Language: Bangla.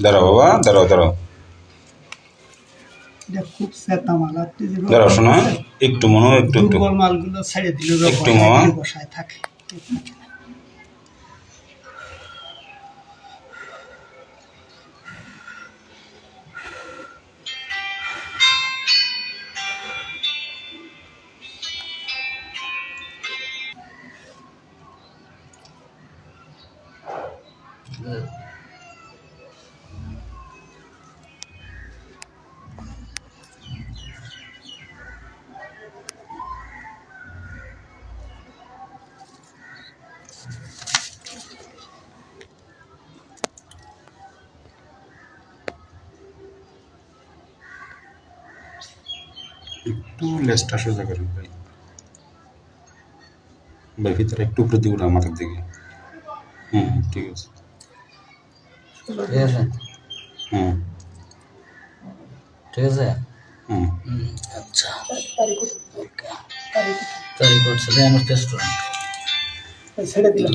দাঁড়াও বাবা, দাঁড়াও দাঁড়াও এটা খুব সেতা মাল। আপনি যে দাঁড়াও শোনো, একটু মনে হয় একটু একটু দুর্বল মালগুলো ছেড়ে দিলে একটু মামা। বসায় থাকে। একটু লেজটা সোজা করেন ভাই, ভাই ভিতরে একটু উপরের দিকে উঠান, মাথার দিকে। ঠিক আছে। ঠিক আছে, হুম ঠিক আছে। হুম আচ্ছা, তারিখ করছে রেস্টুরেন্ট ছেড়ে দিলাম।